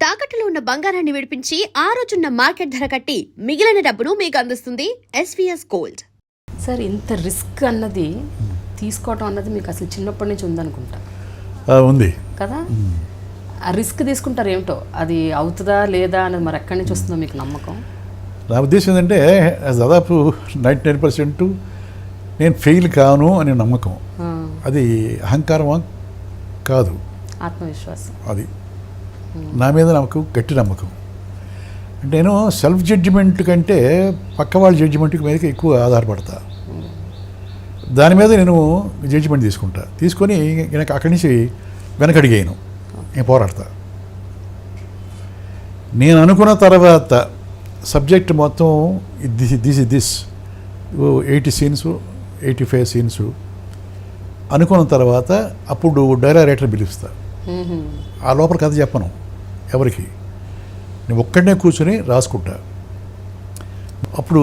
తాకట్టులో ఉన్న బంగారాన్ని విడిపించి ఆ రోజున్న మార్కెట్ ధర కట్టి మిగిలిన డబ్బును మీకు అందిస్తుంది ఎస్వీఎస్ గోల్డ్. సార్, ఇంత రిస్క్ అన్నది తీసుకోవటం అన్నది మీకు అసలు చిన్నప్పటి నుంచి ఉందనుకుంటా. ఉంది కదా. ఆ రిస్క్ తీసుకుంటారు ఏమిటో, అది అవుతుందా లేదా అనేది మరి ఎక్కడి నుంచి వస్తుందో మీకు నమ్మకం? నా ఉద్దేశం ఏంటంటే దాదాపు 99% నేను ఫెయిల్ కాను అనే నమ్మకం. అది అహంకారమా కాదు, ఆత్మవిశ్వాసం. అది నా మీద నాకు గట్టి నమ్మకం. అంటే నేను సెల్ఫ్ జడ్జిమెంట్ కంటే పక్క వాళ్ళ జడ్జిమెంట్ మీదకి ఎక్కువ ఆధారపడతా. దాని మీద నేను జడ్జిమెంట్ తీసుకొని నాకు అక్కడి నుంచి వెనకడిగాను, నేను పోరాడతా. నేను అనుకున్న తర్వాత సబ్జెక్ట్ మొత్తం దిస్ 80 సీన్స్ 85 సీన్స్ అనుకున్న తర్వాత అప్పుడు డైరెక్టర్ పిలుస్తా. ఆ లోపల కథ చెప్పను ఎవరికి, నేను ఒక్కడనే కూర్చొని రాసుకుంటా. అప్పుడు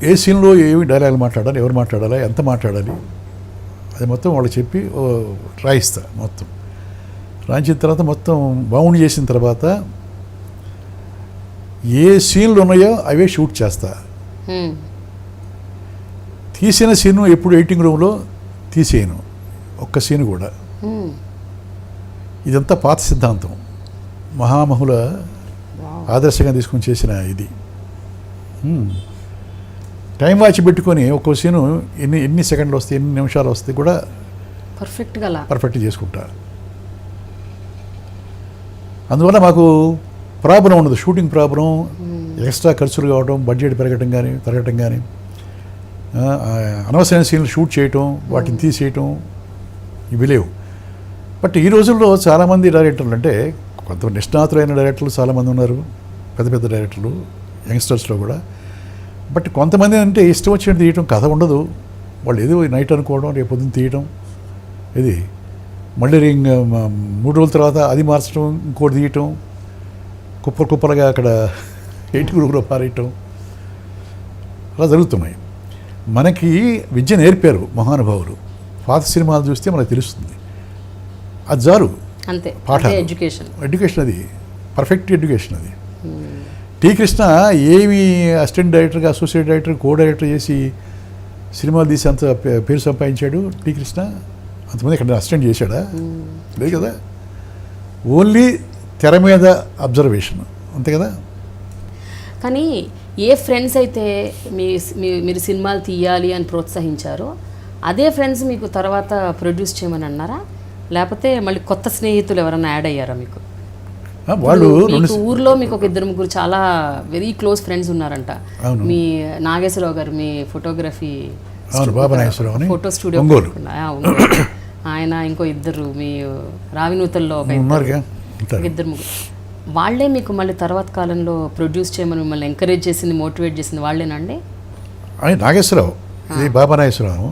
ఏ సీన్లో ఏమి డైలాగులు మాట్లాడాలి, ఎవరు మాట్లాడాలి, ఎంత మాట్లాడాలి, అది మొత్తం వాళ్ళు చెప్పి రాయిస్తా. మొత్తం రాయించిన తర్వాత మొత్తం బౌండ్ చేసిన తర్వాత ఏ సీన్లు ఉన్నాయో అవే షూట్ చేస్తా. తీసిన సీను ఎప్పుడు ఎడిటింగ్ రూమ్లో తీసేయను, ఒక్క సీన్ కూడా. ఇదంతా పాత సిద్ధాంతం, మహామహుల ఆదర్శంగా తీసుకొని చేసిన ఇది. టైం వాచ్ పెట్టుకొని ఒక్కో సీను ఎన్ని సెకండ్లు వస్తాయి, ఎన్ని నిమిషాలు వస్తాయి కూడా పర్ఫెక్ట్గా చేసుకుంటా. అందువల్ల మాకు ప్రాబ్లం ఉండదు, షూటింగ్ ప్రాబ్లం, ఎక్స్ట్రా ఖర్చులు కావడం, బడ్జెట్ తరగటం కానీ, అనవసరమైన సీన్లు షూట్ చేయటం, వాటిని తీసేయటం, ఇవి లేవు. బట్ ఈ రోజుల్లో చాలామంది డైరెక్టర్లు, అంటే కొంత నిష్ణాతులైన డైరెక్టర్లు చాలామంది ఉన్నారు, పెద్ద పెద్ద డైరెక్టర్లు, యంగ్స్టర్స్లో కూడా. బట్ కొంతమంది అంటే ఇష్టం వచ్చినట్టు తీయటం, కథ ఉండదు, వాళ్ళు ఏదో నైట్ అనుకోవడం, రేపు పొద్దున్న తీయటం, ఇది మళ్ళీ 3 రోజుల తర్వాత అది మార్చడం, ఇంకోటి తీయటం, కుప్పలుగా అక్కడ 8 గ్రూపులో పారేయటం, అలా జరుగుతున్నాయి. మనకి విద్య నేర్పారు మహానుభావులు. పాత సినిమాలు చూస్తే మనకు తెలుస్తుంది, అది జారు అంతే పాఠం. ఎడ్యుకేషన్ అది పర్ఫెక్ట్ ఎడ్యుకేషన్ అది. టి కృష్ణ ఏమి అసిస్టెంట్ డైరెక్టర్గా, అసోసియేట్ డైరెక్టర్, కో డైరెక్టర్ చేసి సినిమాలు తీసి అంత పేరు సంపాదించాడు టి కృష్ణ. అంతమంది ఇక్కడ అసిస్టెంట్ చేశాడా? లేదు కదా. ఓన్లీ తెర మీద అబ్జర్వేషన్, అంతే కదా. కానీ ఏ ఫ్రెండ్స్ అయితే మీరు సినిమాలు తీయాలి అని ప్రోత్సహించారో అదే ఫ్రెండ్స్ మీకు తర్వాత ప్రొడ్యూస్ చేయమని అన్నారా, లేకపోతే మళ్ళీ కొత్త స్నేహితులు ఎవరైనా యాడ్ అయ్యారా మీకు? వాళ్ళు ఊర్లో మీకు ఒక 2-3 చాలా వెరీ క్లోజ్ ఫ్రెండ్స్ ఉన్నారంట. మీ నాగేశ్వరరావు గారు, మీ ఫోటోగ్రఫీ ఫోటో స్టూడియో, ఆయన ఇంకో 2 మీ రావినూతల్లో 2-3, వాళ్ళే మీకు మళ్ళీ తర్వాత కాలంలో ప్రొడ్యూస్ చేయమని మిమ్మల్ని ఎంకరేజ్ చేసింది, మోటివేట్ చేసింది వాళ్ళేనండి? నాగేశ్వరరావు, ఇది బాబా నాగేశ్వరరావు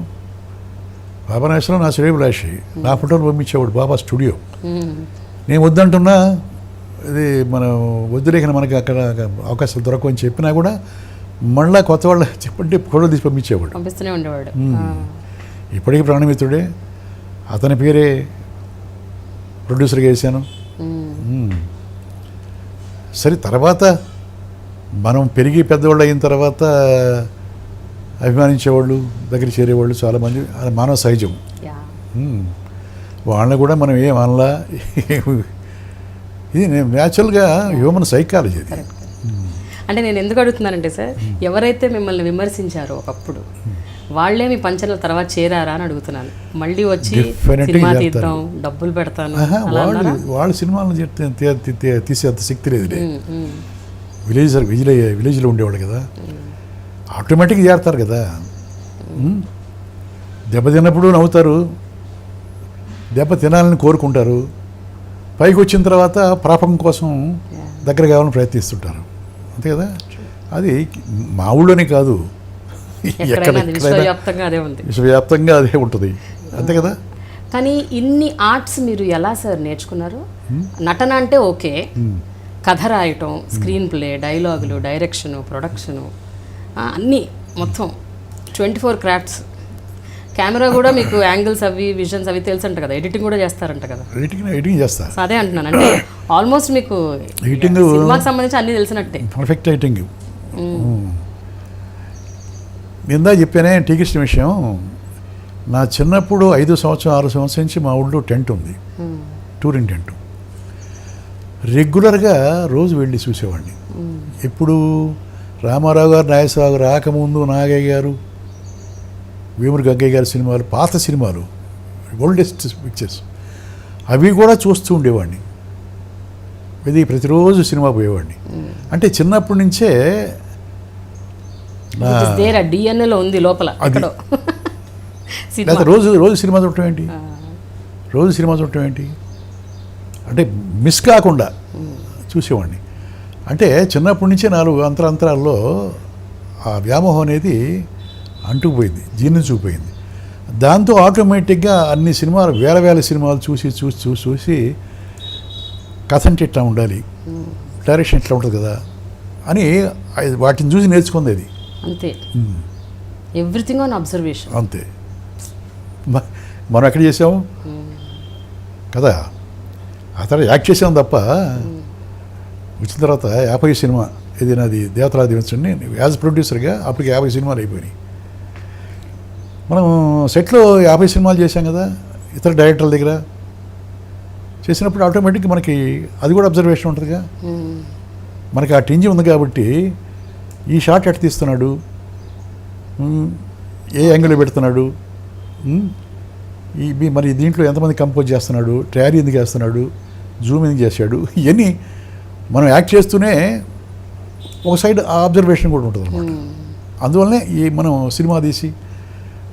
నా శ్రేయభిలాషి. నా ఫోటోలు పంపించేవాడు బాబా స్టూడియో. నేను వద్దంటున్నా, ఇది మనం వద్దులేక మనకి అక్కడ అవకాశాలు దొరకవని చెప్పినా కూడా మళ్ళీ కొత్త వాళ్ళు చెప్పండి ఫోటోలు తీసి పంపిస్తూనే ఉండేవాడు. ఇప్పటికీ ప్రాణమిత్రుడే, అతని పేరే ప్రొడ్యూసర్గా వేసాను. సరే, తర్వాత మనం పెరిగి పెద్దవాళ్ళు అయిన తర్వాత అభిమానించేవాళ్ళు, దగ్గర చేరేవాళ్ళు చాలామంది, అది మానవ సహజం. వాళ్ళని కూడా మనం ఏం అనలా, ఇది న్యాచురల్గా హ్యూమన్ సైకాలజీ అది. అంటే నేను ఎందుకు అడుగుతున్నానంటే సార్, ఎవరైతే మిమ్మల్ని విమర్శించారో ఒకప్పుడు వాళ్ళే మీ పంచనాల తర్వాత చేరారా అని అడుగుతున్నాను. మళ్ళీ వచ్చి సినిమా తీద్దాం, డబ్బులు పెడతాను, వాళ్ళ సినిమాలను తీసే అంత శక్తి లేదు. విలేజ్లో ఉండేవాళ్ళు కదా, ఆటోమేటిక్గా చేరుతారు కదా. దెబ్బతిన్నప్పుడు నవ్వుతారు, దెబ్బ తినాలని కోరుకుంటారు, పైకి వచ్చిన తర్వాత ప్రాపకం కోసం దగ్గర కావాలని ప్రయత్నిస్తుంటారు, అంతే కదా. అది మా ఊళ్ళోనే కాదు, విశ్వవ్యాప్తంగా అదే ఉంటుంది, అంతే కదా. కానీ ఇన్ని ఆర్ట్స్ మీరు ఎలా సార్ నేర్చుకున్నారు? నటన అంటే ఓకే, కథ రాయటం, స్క్రీన్ ప్లే, డైలాగులు, డైరెక్షను, ప్రొడక్షను, అన్నీ మొత్తం 24 క్రాఫ్ట్స్. కెమెరా కూడా మీకు యాంగిల్స్ అవి, విజన్స్ అవి తెలుసు అంట కదా, ఎడిటింగ్ కూడా చేస్తారంట కదా? ఎడిటింగ్ చేస్తా. అదే అంటున్నాను, అంటే ఆల్మోస్ట్ మీకు ఎడిటింగ్ సినిమాకి సంబంధించి అన్నీ తెలిసినట్టే. Perfect editing. ఇందా చెప్పానే టీకిస్ట్ విషయం. నా చిన్నప్పుడు 5 సంవత్సరం 6 సంవత్సరం నుంచి మా ఊళ్ళో టెంట్ ఉంది, టూరింగ్ టెంట్. రెగ్యులర్గా రోజు వెళ్ళి చూసేవాడిని. ఇప్పుడు రామారావు గారు, నాగేశ్వరరావు గారు రాకముందు నాగయ్య గారు, వేమూరి గగ్గయ్య గారి సినిమాలు, పాత సినిమాలు, ఓల్డెస్ట్ పిక్చర్స్, అవి కూడా చూస్తూ ఉండేవాడిని. ఇది ప్రతిరోజు సినిమా పోయేవాడిని. అంటే చిన్నప్పటి నుంచే డిఎన్ఏలో ఉంది లోపల. లేదా రోజు సినిమా చూడటం ఏంటి, రోజు సినిమా చూడటం ఏంటి అంటే మిస్ కాకుండా చూసేవాడిని. అంటే చిన్నప్పటి నుంచే 4 అంతరాల్లో ఆ వ్యామోహం అనేది అంటుకుపోయింది, జీర్ణించుకుపోయింది. దాంతో ఆటోమేటిక్గా అన్ని సినిమాలు, వేల సినిమాలు చూసి కథ అంటే ఇట్లా ఉండాలి, డైరెక్షన్ ఇట్లా ఉంటుంది కదా అని వాటిని చూసి నేర్చుకుంది అది. అంతే, ఎవ్రీథింగ్ ఆన్ అబ్జర్వేషన్. అంతే. మనం ఎక్కడ చేసాము కదా, ఆ తర్వాత యాక్ట్ చేసాం తప్ప. వచ్చిన తర్వాత 50 సినిమా, ఇది నాది దేవతరా దివించండి యాజ్ ప్రొడ్యూసర్గా, అప్పటికి 50 సినిమాలు అయిపోయినాయి. మనం సెట్లో 50 సినిమాలు చేశాం కదా ఇతర డైరెక్టర్ల దగ్గర. చేసినప్పుడు ఆటోమేటిక్గా మనకి అది కూడా అబ్జర్వేషన్ ఉంటుందిగా. మనకి ఆ టింజి ఉంది కాబట్టి ఈ షాట్ ఎట్ తీస్తున్నాడు, ఏ యాంగిల్లో పెడుతున్నాడు, మరి దీంట్లో ఎంతమంది కంపోజ్ చేస్తున్నాడు, ట్రారీ ఎందుకు వేస్తున్నాడు, జూమ్ ఎందుకు చేశాడు, ఇవన్నీ మనం యాక్ట్ చేస్తూనే ఒక సైడ్ ఆ అబ్జర్వేషన్ కూడా ఉంటుంది అనమాట. అందువల్లనే మనం సినిమా తీసి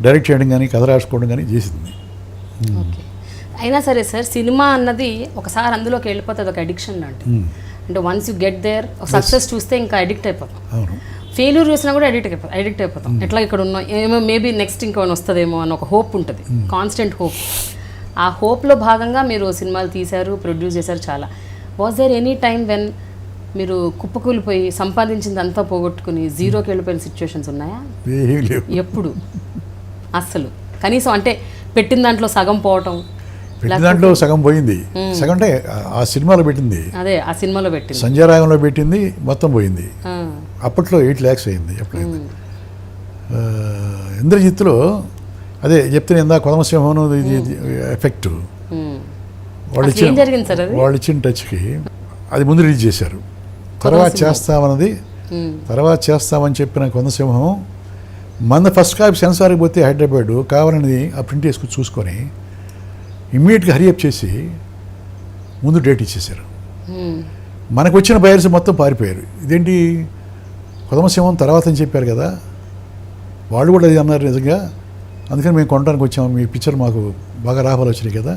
డైరెక్ట్ చేయడం కానీ కథ రాసుకోవడం కానీ చేసింది. అయినా సరే సార్, సినిమా అన్నది ఒకసారి అందులోకి వెళ్ళిపోతే అది ఒక అడిక్షన్ లాంటి. అంటే once you get there, success చూస్తే ఇంకా అడిక్ట్ అయిపోతాం. అవును, ఫెయిల్యూర్ చూసినా కూడా అడిక్ట్ అయిపోతాం. ఎట్లా ఇక్కడ ఉన్నాం, ఏమో మేబీ నెక్స్ట్ ఇంకేమైనా వస్తుందేమో అని ఒక హోప్ ఉంటుంది, కాన్స్టెంట్ హోప్. ఆ హోప్లో భాగంగా మీరు సినిమాలు తీశారు, ప్రొడ్యూస్ చేశారు చాలా. Was there any time when మీరు కుప్పకూలిపోయి సంపాదించిందంతా పోగొట్టుకుని జీరోకి వెళ్ళిపోయిన సిచ్యువేషన్స్ ఉన్నాయా? ఎప్పుడు అస్సలు కనీసం అంటే పెట్టిన దాంట్లో సగం పోవటం, దాంట్లో సగం పోయింది, సగం అంటే ఆ సినిమాలో పెట్టింది, అదే ఆ సినిమాలో పెట్టింది, సంజయ్ రాగంలో పెట్టింది మొత్తం పోయింది. అప్పట్లో 8 lakhs అయింది. ఎప్పుడైంది ఇంద్రజిత్తులో, అదే చెప్తే ఇందా కొదమసింహం ఎఫెక్ట్ వాళ్ళు ఇచ్చిన టచ్కి అది ముందు రిలీజ్ చేశారు. తర్వాత చేస్తామని చెప్పిన కొదమసింహం మన ఫస్ట్ కాపీ సెన్సార్కి పోతే హైదరాబాద్ కావాలని ఆ ప్రింట్ వేసుకుని చూసుకొని ఇమ్మీడియట్గా హరియప్ చేసి ముందు డేట్ ఇచ్చేశారు. మనకు వచ్చిన బయర్స్ మొత్తం పారిపోయారు. ఇదేంటి కొదమసింహం తర్వాత అని చెప్పారు కదా, వాళ్ళు కూడా అది అన్నారు నిజంగా, అందుకని మేము కొనడానికి వచ్చాము, మీ పిక్చర్ మాకు బాగా లాభాలు వచ్చినాయి కదా,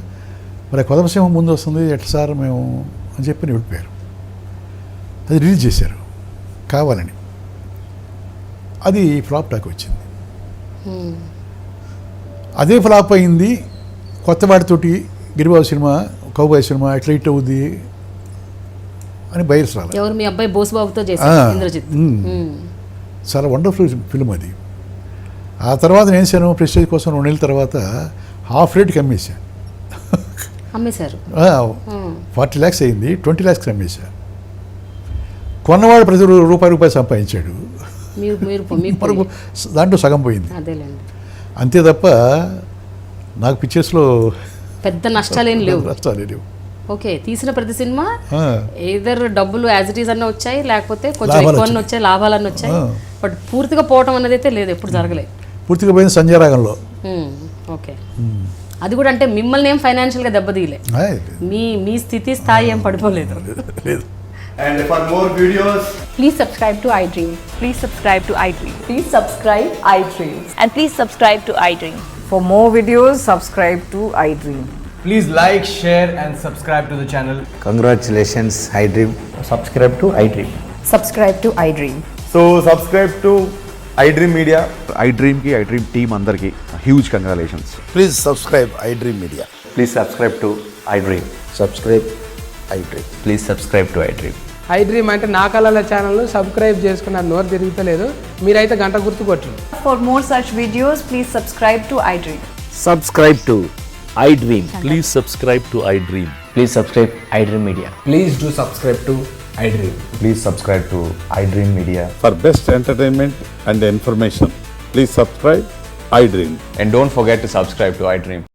మరి కొదమసింహం ముందు వస్తుంది ఎట్లా సార్ మేము అని చెప్పి వెళ్ళిపోయారు. అది రిలీజ్ చేశారు కావాలని. అది ఫ్లాప్ టాక్ వచ్చింది. అదే ఫ్లాప్ అయింది కొత్త వాడితోటి, గిరిబాబు సినిమా, కౌబాయ్ సినిమా ఎట్లా హిట్ అవుద్ది అని బయర్స్ రాలి. ఎవరు మీ అబ్బాయి బోసుబాబుతో చేశారు ఇంద్రజిత్. చాలా వండర్ఫుల్ ఫిల్మ్ అది. ఆ తర్వాత నేను చేశాను ప్రెస్టేజ్ కోసం 2 నెలల తర్వాత హాఫ్ రేట్కి అమ్మేశాను. అమ్మేశారు. 40 lakhs అయింది, 20 lakhs అమ్మేశాను. కొన్నవాడు ప్రతి రూపాయి సంపాదించాడు, దాంట్లో సగం పోయింది. అంతే తప్ప నాకు పిక్చర్స్లో పెద్ద నష్టాలేం లేవు. ఓకే, తీసిన ప్రతి సినిమా ఏదర్ డబ్బులు యాజ్ ఇట్ ఈస్ అన్న వచ్చాయి, లేకపోతే కొంచెం ఎక్కువ వచ్చాయి, లాభాలన్నీ వచ్చాయి. బట్ పూర్తిగా పోవటం అనేది అయితే లేదు, ఎప్పుడు జరగలేదు. పూర్తిగా పోయింది సంజయ్ రాగంలో. ఓకే, అది కూడా అంటే మిమ్మల్ని ఏం ఫైనాన్షియల్గా దెబ్బతీయలే, మీ స్థితి స్థాయి ఏం పడిపోలేదు. And for more videos, please subscribe to iDream. Please subscribe to iDream. Please subscribe iDream. And please subscribe to iDream. For more videos, subscribe to iDream. please like, share and subscribe to the channel. Congratulations, iDream. Subscribe to iDream. Subscribe to iDream. So subscribe to iDream Media. iDream ki iDream team andarki huge congratulations. Please subscribe iDream Media. Please subscribe to iDream. Subscribe iDream. Please subscribe to iDream. iDream అంటే నా కళల ఛానల్ను subscribe చేసుకున్న నోరు తిరుగుతలేదు, మీరైతే గంట గుర్తు కొట్టండి. For more such videos, please subscribe to iDream. Subscribe to iDream. Please subscribe to iDream. Please subscribe iDream Media. Please do subscribe to iDream. Please subscribe to iDream Media. For best entertainment and information, please subscribe iDream. And don't forget to subscribe to iDream.